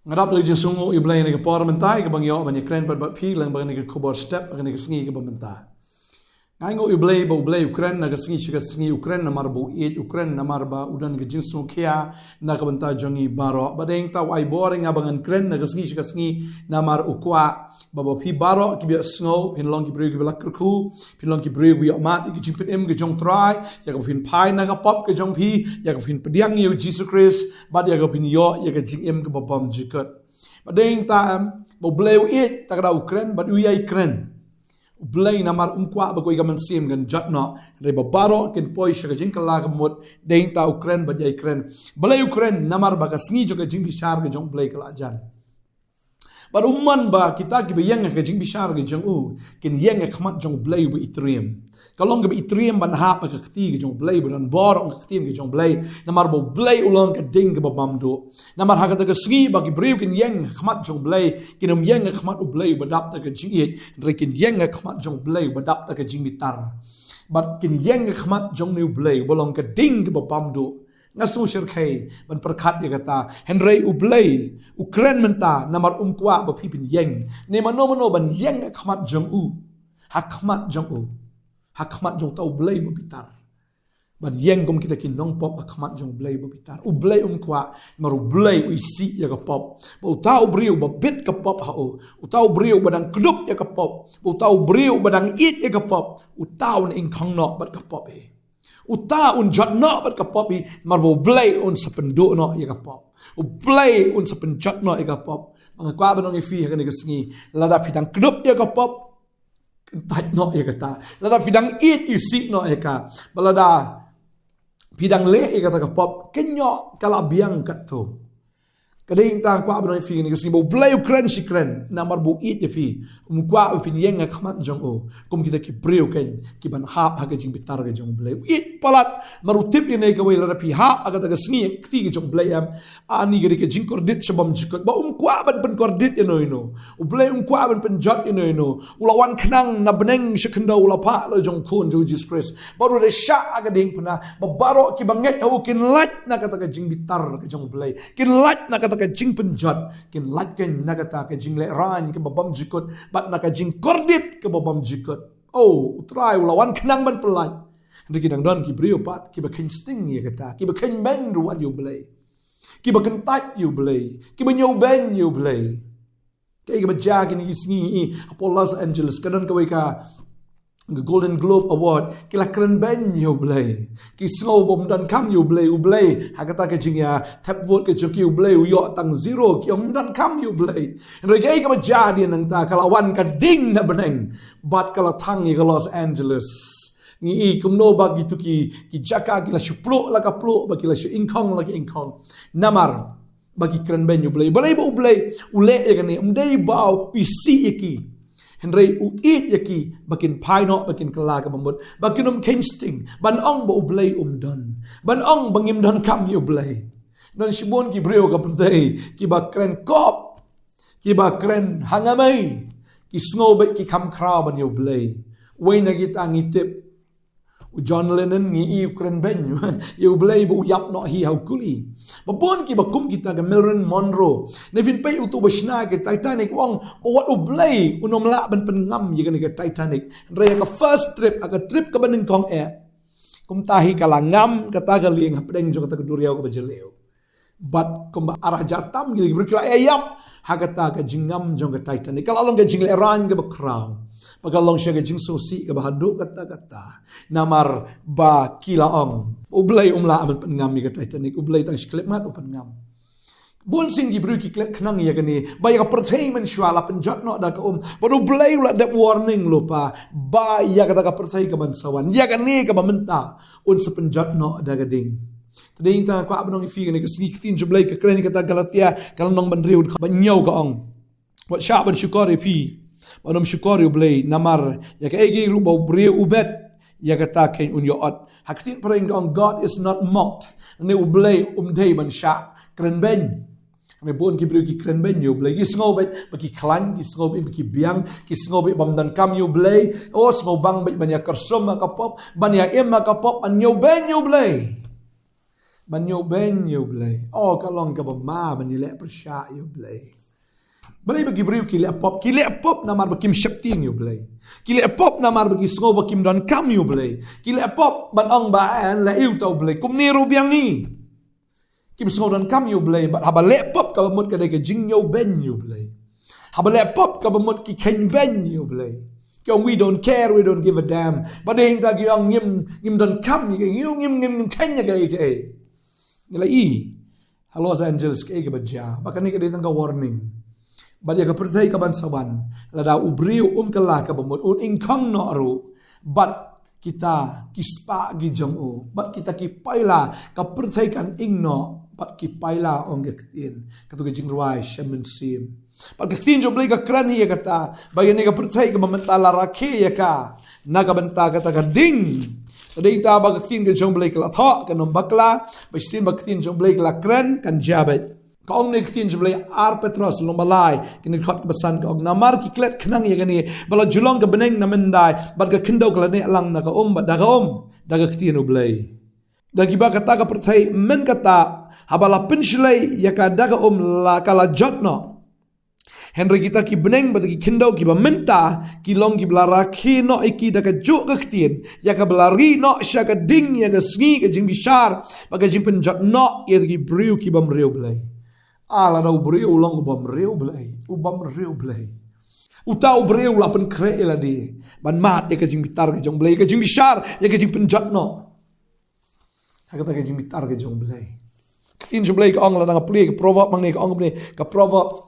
Ngadap lagi sungu U Blei ni ke Potternet ke bang yo banyak keren bat pi lang bang ni ke Khubor step bang ni ke sngi ke Bantei. Ngai U Blei ba U Blei Ukraine na ke sngi Ukraine na marbu it Ukraine na marba udan ke jinsu kia na ke Bantei jongi baro badeng taw ai boring abang Ukraine na ke sngi na mar ukwa baba pi baro ki bi snow pin long ki bru ki bla krku pin long ki bru bi mat ki jimpit em ke jong try ya ke pin pai na ke pop ke jong pi ya ke pin pediang yu Jesus Christ bad ya ke pin yo ya ke jing em ke babam jikat badeng ta U Blei it ta ka Ukraine bad u ya Ukraine U Blei namar kwa ba ko igaman sim gan jatna re babaro ken poi shaga jing kala mot deng ta Ukraine bad ya Ukraine Blei Ukraine namar ba ka sngi jo ke jingbishar ke jong Blei kala jan But umman ba kita ki be yang ke jingbishar ke jong u ken yang ke khmat jong Blei bu Ethereum kalong ke Ethereum ban ha pa ke ti ke jong Blei ban bor ong ke ti ke jong Blei namar bo Blei ulong ke ding ke babam do namar ha ke sngi ba ki breu ken yang khmat jong Blei ken yang ke khmat U Blei badap ke jing it re ken yang ke khmat jong Blei badap ke jingbitar but ken yang ke khmat jong U Blei bolong ke ding ke babam do ngasu shirkai ban perkat ya kata Henry U Blei Ukraine menta namar kwa ba pipin yang ne mano ban yang khmat jong u hakmat jong u hakmat jong ta U Blei ba bitar ban yang gom kita kin nong pop hakmat jong Blei ba bitar U Blei kwa mar U Blei u si ya ka pop ba ta U briu ba bit ka pop ha u ta U briu badang klub ya ka pop ta U briu badang it ya ka pop u taun in khang no bat ka pop e Uta un jat no bat ka pop i marbo Blei un sapendo no ya ka pop U Blei un sapenjat no ya ka pop mga kwa banong ifi ha ni ka sngi lada pidang klub ya ka pop tat no ya ka ta lada pidang it isi no ya ka balada pidang le ya ka pop kenyo kala biang kat tu kading tang kwa banong ifi ni ka sngi bo Blei Ukraine shikren na marbo it ya pi kwa upin yang khmat jong o kum kita ki breu ken ki ban hap ha ke jing bitar ke jong Blei it palat marutip ni ka we la pi hap aga ta sngi ti ke jong Blei am ani ke jing kordit shabam jikot ba kwa ban pen kordit ino U Blei kwa ban pen jot ino ulawan knang na beneng shikendo ula pa lo jong kun jo Jesus Christ baru de sha aga ding puna ba baro ki banget ho kin lat na kata ke jing bitar ke jong Blei kin lat na kata ke jing pen jot kin lat ken na kata ke jing le ran ke babam jikot bat na ka jing kordit ke babam jikot oh utrai ulawan knang ban pelat Riki dang don ki brio pat ki bakin sting ya kata ki bakin men ruan U Blei ki bakin tat U Blei ki banyo ben U Blei kay ka bajag ni sngi apo Los Angeles kadon ka ka Golden Globe Award kila keren ben U Blei ki snow bom dan kam U Blei hakata ka jingya tap vote ke joki U Blei yo tang zero ki om dan kam U Blei regay ka bajag ni nang ta kalawan ka ding na beneng bat kala thang ka Los Angeles ni kumno bagi tu ki jaka ki la shuplo la ka plo bagi la inkong la ki inkong namar bagi keren ben U Blei balai ba U Blei ule ya ni umdei bau isi iki Henry u it yaki bakin paino bakin kala ka bambut bakin kingsting ban ong ba U Blei don ban ong bangim don kam U Blei non shibon ki breu ka Bantei ki ba keren kop ki ba keren hangamai ki snow ba ki kam kra ban U Blei we na kita ngitip John Lennon ngi Ukraine ben U Blei bu yap no hi hau kuli babon ki bakum kita ke Marilyn Monroe nevin pay utu basna ke Titanic wong wat U Blei unom la ban pengam ye ke Titanic re ka first trip aga trip ka baning kong kum tahi kala ngam kata galing hapdeng jo kata keduriau ka bajeleu but kum arah jartam gili berkila ayam hagata ka jingam jong ka Titanic kala long ka jingle ran ka bakraw pagalong siya ka jing susi ka bahadu kata namar ba kilaong U Blei umla aman pengam ka Titanic U Blei tang siklep mat upan ngam bon sing gibru ki klek knang ya kani ba ya perthai men shwala penjat no da ka but U Blei la that warning lupa ba ya kata ka perthai ka bansawan ya kani ka bamenta un sa penjat no da ka ding tading ta kwa abnong ifi kani ka sneak tin U Blei ka kren kata Galatia kalong banriu ka banyaw ka ong wat sha ban shukari pi Manom syukuri U Blei namar ya ka egi rubaw brio ubet ya kata ken unyoot hakitin parang God is not mocked ni U Blei umdei man sha kren ben ni bon ki brio ki kren ben U Blei ki snobet bagi klan ki snobet bagi biang ki snobet bamdan kam U Blei o snobang bet banya kersom ka pop banya em ka pop an U Ben U Blei ban U Blei kalong ka ma ban ile persya U Blei Blei bagi briu kile pop namar bakim shapting U Blei kile pop namar bagi sngo bakim don kam U Blei kile pop ban ong baan la iu tau Blei kum niru biang ni kim sngo don kam U Blei bat haba le pop ka bamut ka de ka jing yo ben U Blei haba le pop ka bamut ki ken ben U Blei Kyong we don't care, we don't give a damn. But they ain't kyong ngim don't come, ngim kenya kay. Nila Hello Los Angeles kay ka badya. Baka ni ka ditang ka warning. Badya ka pertay ka bansaban. Lada ubriw kala ka bamot ingkang no aru. But kita kispa gijong u. But kita kipayla ka pertay kan ingno. But kipayla ong gaktin. Katugajing ruay shaman sim. Pagkaktin jo blay ka krani ya kata, bayan ni ka pertay ka mamantala raki ya ka, nagabanta kata ka ding. Tadi ita pagkaktin ka jong blay ka lato, ka nombakla, bayan pagkaktin jong blay ka lakren, kan jabet. Kaong ni kaktin jo blay petros lombalay, kinikot ka basan ka og namar kiklet kanang ya gani, bala julong ka beneng na menday, bad ka kindaw ka lani alang na ka bad daga kaktin jo blay. Dagi ba kata ka pertay men kata, habala pensilay ya ka daga la kala jotno. Henry kita ki beneng bagi kindau ki bamenta ki long ki belaraki no iki daka juk kektien ya ka belari no sya ka ding ya ka sngi ka jingbishar baga jing penjat no ya ki briu ki bam riu blai ala na briu long bam riu blai uta briu la pen kre la di ban mat ya ka jing bitar ka jong blai ka jingbishar ya ka jing penjat no ka jing bitar ka jong blai ketin jong blai ka ong la na pli ka proverb mang ni ka ong ni ka proverb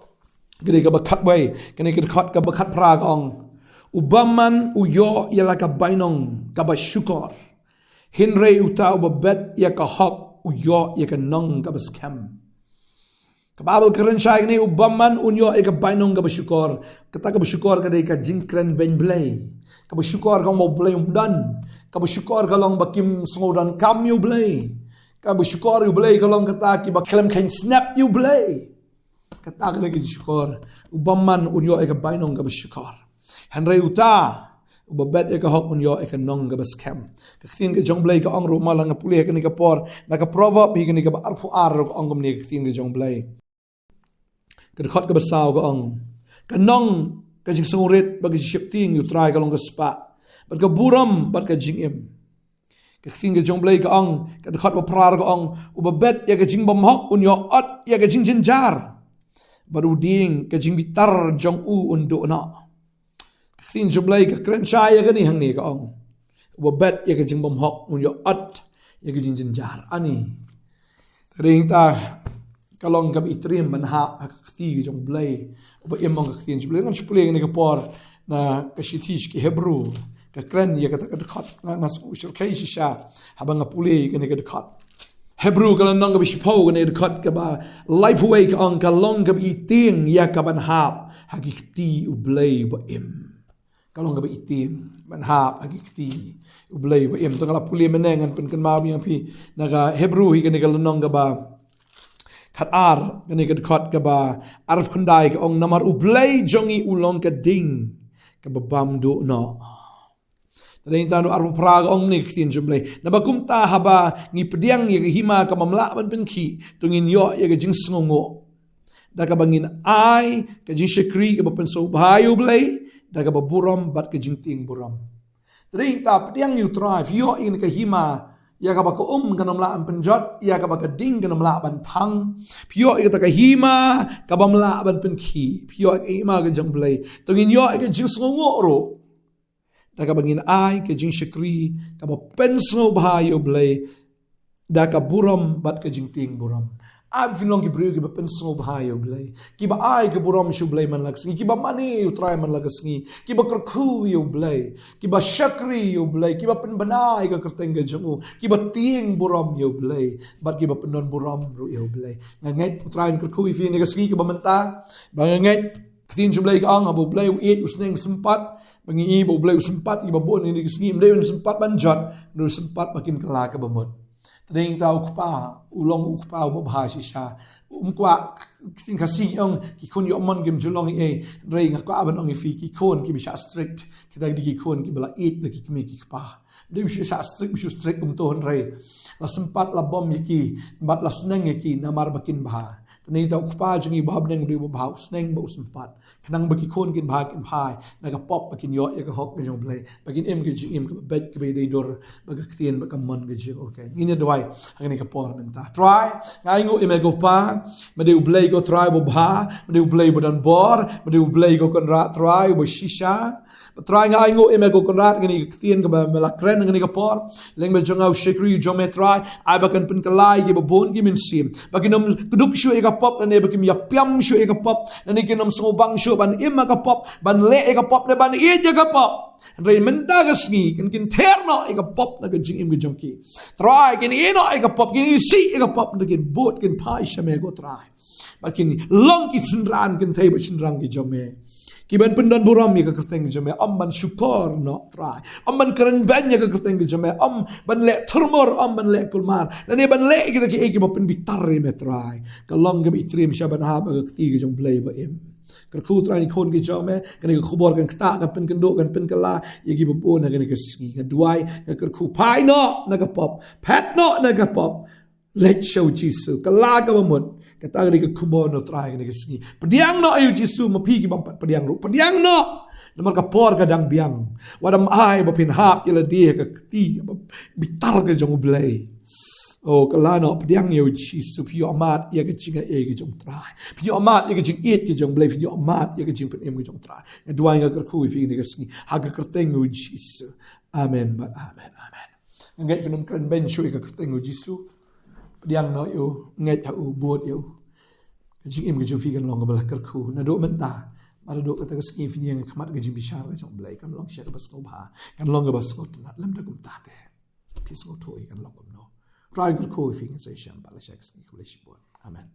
Kini ka bakat bay, kini ka bakat praga ong. Ubaman uyo yala ka bainong ka basyukor. Hinre uta ubabet ya ka hok uyo ya ka nong ka baskem. Kababal keren siya ini ubaman unyo ya ka bainong ka basyukor. Kata ka basyukor ka day ka jingkren ben blay. Ka basyukor ka mo blay umdan. Ka basyukor ka lang bakim sungodan kam yu blay. Ka basyukor yu blay ka lang kata ki bakelem kain snap yu blay. Kata ka lagi syukur ubaman unyo ay kabainong ka basyukor henry uta ubabet ay kahok unyo ay kanong ka baskem kaktin ka jong blay ka ang rumalang nga pulih ka ni kapor nakaproverb hi ka ni ka baarpo araw ka ang kumni kaktin ka jong blay kadakot ka basaw ka ang kanong ka jing sungurit bagi shifting you try ka long ka spa bat ka buram bat ka jing im kaktin ka jong blay ka ang kadakot ba prar ka ang ubabet ya ka jing bamhok unyo at ya ka jing jinjar baru ding ka jing bitar jong u undo na kaktin jublay ka kren shaya ka ni hang ni ka ong ubabet ya ka jing bamhok unyo at ya ka jing jinjar ani ring ta kalong ka itrim banha kakti jong blay uba imong kaktin jublay ngan jublay ni ka por na kashitish ki hebrew ka kren ya ka dekat ngas ushur kai shisha habang apuli ka ni ka dekat Hebrew ka lang nang gabi sipaw ka na dekat ka ba life away ka ang kalong gabi iting ya ka banhap hagikti ublay ba im kalong gabi iting banhap hagikti ublay ba im tangala puli menengan pen kan mabi ang pi naga Hebrew hi ka ni kalong ba katar ka ni dekat ka ba arab kunday ka ang namar ublay jongi ulong ka ding ka babam do no Tadang tanu arpo praga ong ni kaktin jumlay. Nabakumta haba ngi pediang ya hima ka mamlaban penki tungin yo ya ka jing sngongo. Da ka bangin ay ka jing shekri ka bapenso bahayo blay da ka baburam bat ka jing ting buram. Tadang ta pediang you drive yo in ka hima ya ka baka ka namlaan penjot ya ka baka ding ka namlaan tang pio ya ka hima ka bamlaban penki pio ka hima ka jing blay tungin yo ka jing sngongo ro. Da ka bangin ay ka jing shekri ka ba pensno bahayo blay da ka buram bat ka jing ting buram ab finlong ki briu ki ba pensno bahayo blay ki ba ay ka buram shu blay man lagsngi ki ba mani utray man lagsngi ki ba kerku yo blay ki ba shekri yo blay ki ba penbanay ka kerteng ka jung ki ba ting buram yo blay bat ki ba penon buram ru yo blay ngait utray kerku fi ni ka sngi ki ba menta ba ngait Ketin jublay ka ang abo blay uit usneng sempat bangi ibo blay sempat iba bon ini kesngi blay sempat banjat nur sempat makin kelak ka bamot tading tau ukpa ulong ukpa ubabhasi siya qua tin kasi ông ki khôn yo mon gim julong e rei nga kwa ban ong fi ki khôn ki bisha strict ki dai ki khôn ki bala eat ki mi ki pa de bisha strict to rei la sempat la bom ki bat la sneng ki namar bakin ba tani ta ukpa jungi bab neng ri ba sneng ba sempat kanang baki khôn kin ba kin phai na ka pop bakin yo e ka hok ke jong blei bakin em ki jing em ka bet ki be dei dor ba ka tien ba ka mon ke jing okay ngine dwai hangni ka por menta try ngai ngo em go pa ma de U Blei go try bo ba ma de U Blei bo dan bor ma de U Blei go kon ra try bo shisha ba try ngai ngo em go kon ra ngini ka tien ka ba la kren ngini ka por leng be jong au shikri jo me try ai ba kan pin ka lai ki bo bon ki min sim bakin nom kudup shu e ka pop na ne bakim ya pyam shu e ka pop na ne kinom sobang shu ban im ka pop ban le e ka pop ne ban e je ka pop rei menta ka sngi kin terno e ka pop na ka jing im ka jong ki try kin ino e ka pop kin si e ka pop na kin bot kin pai shame go try bakin long ki sinran kin thai ba sinrang ki jong me ki ban pendan buram ya ka kerteng jome am ban syukur no try am ban keren banyak ka kerteng jome am ban le thurmor am ban le kulmar dan ne ban le kita ki e ki ba pen bitar me try ka long ka bi trim shaban ha ba ka ti ka jong blei ba em ka khu try ni khon ki jome ka ni khubor kan kta ka pen kan do kan pen kala ye ki ba bon na ka ni ka ski ka duai ka khu pai no na ka pop pat no na ka pop let show Jesus ka la ka ba mot kata ni ka Khubor no try ni ka sngi pediang no ayu jisu ma pi ki bampat pediang ru pediang no namar ka por ka dang biang wadam ai ba pin hap ila dia ka ti bitar ka jong blei o kala no pediang yo jisu pi amat ya ka jinga e ka jong try pi amat ya ka jing eat ka jong blei pi amat ya ka jing pen em ka jong try na duai nga ka khu pi ni ka sngi ha ka kerteng yo jisu amen ba amen amen ngai finum kren ben shu ka kerteng yo jisu diang no yo ngai ha u bot yo jing im gejung fi kan long bala kar khu na do menta mar do ka ta ski fi ni khamat ge jingbishar ga jong blei kan long sha bas ko ba kan long bas ko na lam da kum ta te pis ko thoi kan long no try kar khu fi ngai sai sham bala sha ski khu le shi bon amen